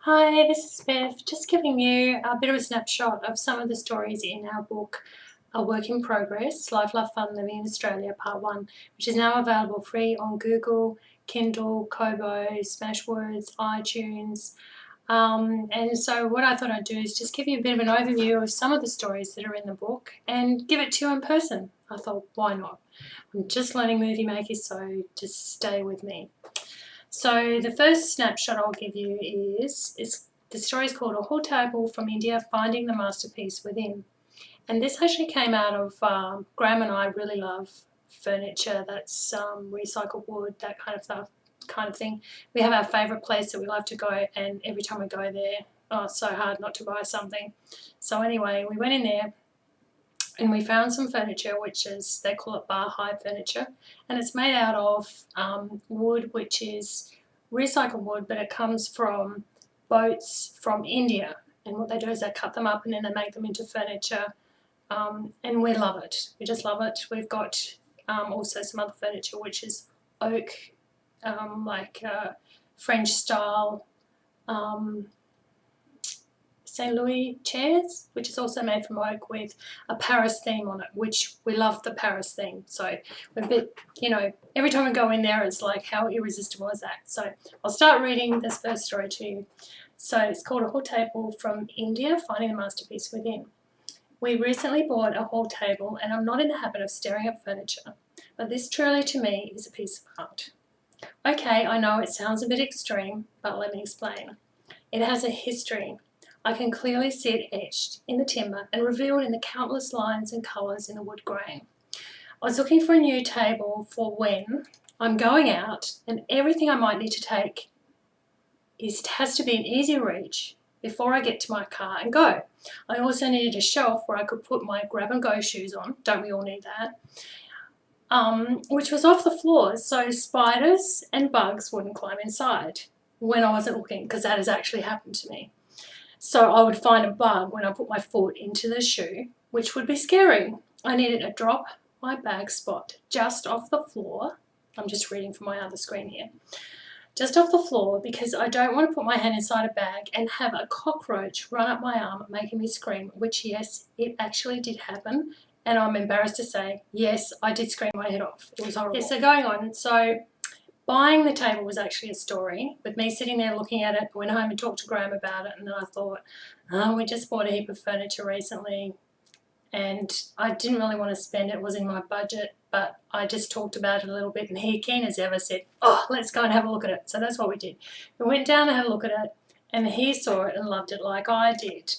Hi, this is Beth, just giving you a bit of a snapshot of some of the stories in our book, A Work in Progress, Life, Love, Fun, Living in Australia, Part 1, which is now available free on Google, Kindle, Kobo, Smashwords, iTunes. And so what I thought I'd do is just give you a bit of an overview of some of the stories that are in the book and give it to you in person. I thought, why not? I'm just learning movie making, so just stay with me. So the first snapshot I'll give you is the story is called A Hall Table from India, Finding the Masterpiece Within. And this actually came out of, Graham and I really love furniture that's recycled wood, that kind of thing. We have our favourite place that we love to go, and every time we go there, oh, it's so hard not to buy something. So anyway, we went in there and we found some furniture, which is, they call it bar high furniture, and it's made out of wood, which is recycled wood, but it comes from boats from India. And what they do is they cut them up and then they make them into furniture, and we love it. We just love it. We've got also some other furniture, which is oak, French style St. Louis chairs, which is also made from oak with a Paris theme on it, which we love the Paris theme. So we're a bit, every time we go in there, it's like, how irresistible is that? So I'll start reading this first story to you. So it's called A Hall Table from India, Finding the Masterpiece Within. We recently bought a hall table, and I'm not in the habit of staring at furniture, but this truly to me is a piece of art. Okay, I know it sounds a bit extreme, but let me explain. It has a history. I can clearly see it etched in the timber and revealed in the countless lines and colours in the wood grain. I was looking for a new table for when I'm going out, and everything I might need to take has to be in easy reach before I get to my car and go. I also needed a shelf where I could put my grab-and-go shoes on. Don't we all need that? Which was off the floor, so spiders and bugs wouldn't climb inside when I wasn't looking, because that has actually happened to me. So I would find a bug when I put my foot into the shoe, which would be scary. I needed a drop my bag spot just off the floor. I'm just reading from my other screen here. Just off the floor, because I don't want to put my hand inside a bag and have a cockroach run up my arm making me scream, which yes, it actually did happen. And I'm embarrassed to say, yes, I did scream my head off. It was horrible. Yeah, so going on, buying the table was actually a story, with me sitting there looking at it. I went home and talked to Graham about it, and then I thought, oh, we just bought a heap of furniture recently and I didn't really want to spend it. It was in my budget, but I just talked about it a little bit, and he, keen as ever, said, oh, let's go and have a look at it. So that's what we did. We went down and had a look at it, and he saw it and loved it like I did.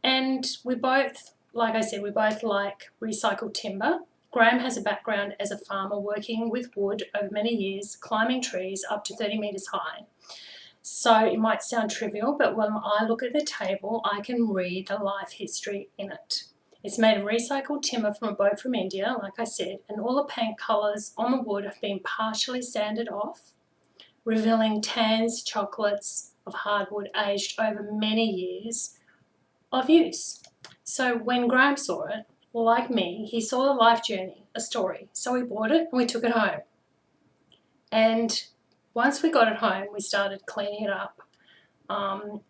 And we both, like I said, we both like recycled timber. Graham has a background as a farmer working with wood over many years, climbing trees up to 30 metres high. So it might sound trivial, but when I look at the table, I can read the life history in it. It's made of recycled timber from a boat from India, like I said, and all the paint colours on the wood have been partially sanded off, revealing tans, chocolates of hardwood aged over many years of use. So when Graham saw it, like me, he saw the life journey, a story. So we bought it and we took it home. And once we got it home, we started cleaning it up,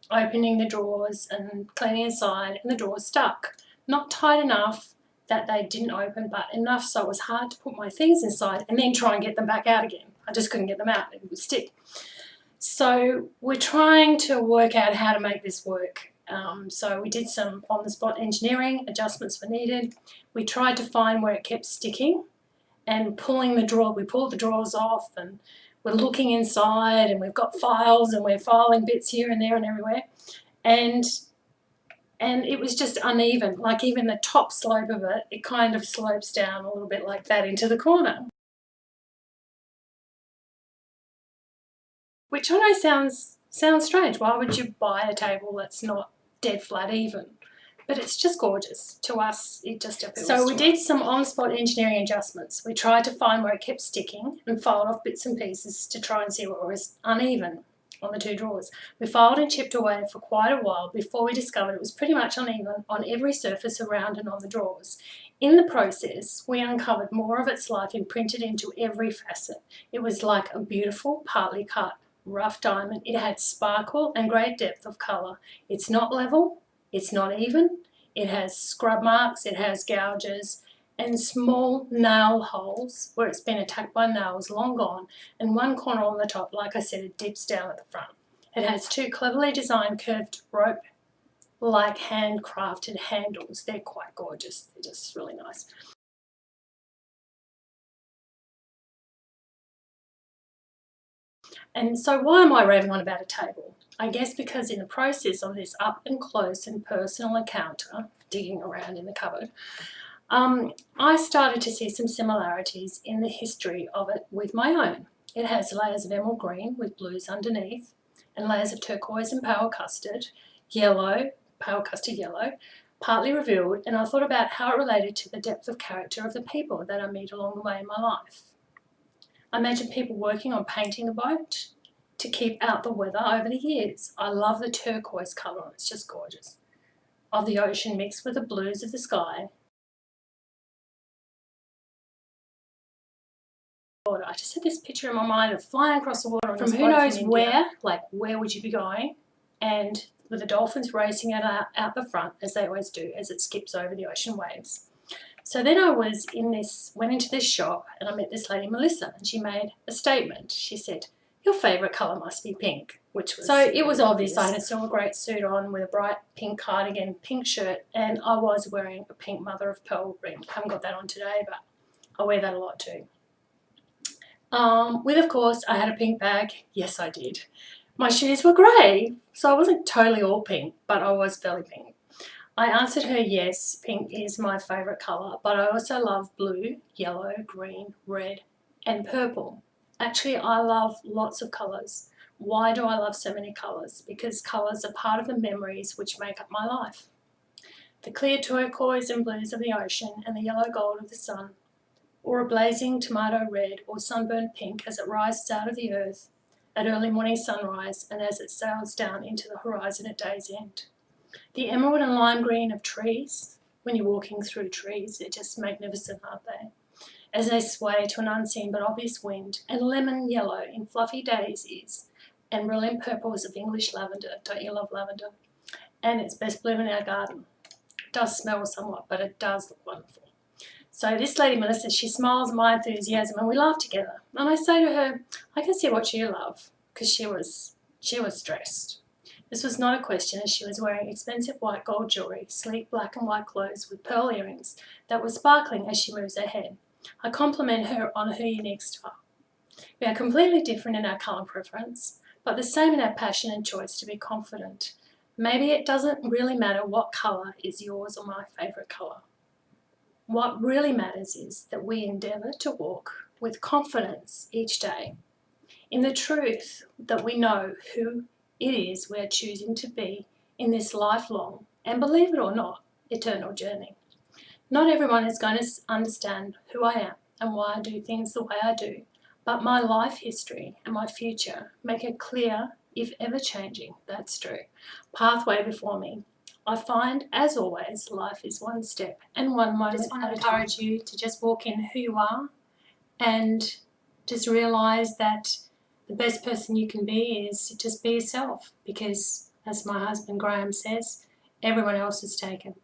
opening the drawers and cleaning inside, and the drawers stuck. Not tight enough that they didn't open, but enough so it was hard to put my things inside and then try and get them back out again. I just couldn't get them out, it would stick. So we're trying to work out how to make this work. So we did some on-the-spot engineering, adjustments were needed. We tried to find where it kept sticking and pulling the drawer. We pulled the drawers off and we're looking inside, and we've got files and we're filing bits here and there and everywhere. And it was just uneven, like even the top slope of it, it kind of slopes down a little bit like that into the corner. Which I know sounds strange. Why would you buy a table that's not dead flat even? But it's just gorgeous. To us, it just appeals. So we did some on-spot engineering adjustments. We tried to find where it kept sticking and filed off bits and pieces to try and see what was uneven on the two drawers. We filed and chipped away for quite a while before we discovered it was pretty much uneven on every surface around and on the drawers. In the process, we uncovered more of its life imprinted into every facet. It was like a beautiful, partly cut rough diamond. It had sparkle and great depth of colour. It's not level, it's not even, it has scrub marks, it has gouges and small nail holes where it's been attacked by nails long gone, and one corner on the top, like I said, it dips down at the front. It has two cleverly designed curved rope like handcrafted handles. They're quite gorgeous, they're just really nice. And so why am I raving on about a table? I guess because in the process of this up and close and personal encounter, digging around in the cupboard, I started to see some similarities in the history of it with my own. It has layers of emerald green with blues underneath, and layers of turquoise and pale custard, yellow, pale custard yellow, partly revealed, and I thought about how it related to the depth of character of the people that I meet along the way in my life. I imagine people working on painting the boat to keep out the weather over the years. I love the turquoise colour, it's just gorgeous, of the ocean mixed with the blues of the sky. I just had this picture in my mind of flying across the water from who knows where, like where would you be going, and with the dolphins racing out the front, as they always do, as it skips over the ocean waves. So then I went into this shop and I met this lady, Melissa, and she made a statement. She said, "Your favourite colour must be pink," which was so it was obvious. I had a silver great suit on with a bright pink cardigan, pink shirt, and I was wearing a pink mother of pearl ring. I haven't got that on today, but I wear that a lot too. With, of course, I had a pink bag. Yes, I did. My shoes were grey, so I wasn't totally all pink, but I was fairly pink. I answered her yes, pink is my favourite colour, but I also love blue, yellow, green, red and purple. Actually, I love lots of colours. Why do I love so many colours? Because colours are part of the memories which make up my life. The clear turquoise and blues of the ocean and the yellow gold of the sun, or a blazing tomato red or sunburnt pink as it rises out of the earth at early morning sunrise and as it sails down into the horizon at day's end. The emerald and lime green of trees, when you're walking through trees, they're just magnificent, aren't they? As they sway to an unseen but obvious wind, and lemon yellow in fluffy daisies, and brilliant purples of English lavender. Don't you love lavender? And it's best bloom in our garden. It does smell somewhat, but it does look wonderful. So this lady, Melissa, she smiles at my enthusiasm and we laugh together. And I say to her, "I can see what you love," because she was stressed. This was not a question, as she was wearing expensive white gold jewellery, sleek black and white clothes with pearl earrings that were sparkling as she moves her head. I compliment her on her unique style. We are completely different in our colour preference, but the same in our passion and choice to be confident. Maybe it doesn't really matter what colour is yours or my favourite colour. What really matters is that we endeavour to walk with confidence each day in the truth that we know who it is we are choosing to be in this lifelong, and believe it or not, eternal journey. Not everyone is going to understand who I am and why I do things the way I do, but my life history and my future make a clear, if ever changing, that's true, pathway before me. I find, as always, life is one step and one moment. I just want to encourage you to just walk in who you are and just realise that the best person you can be is just be yourself, because, as my husband Graham says, everyone else is taken.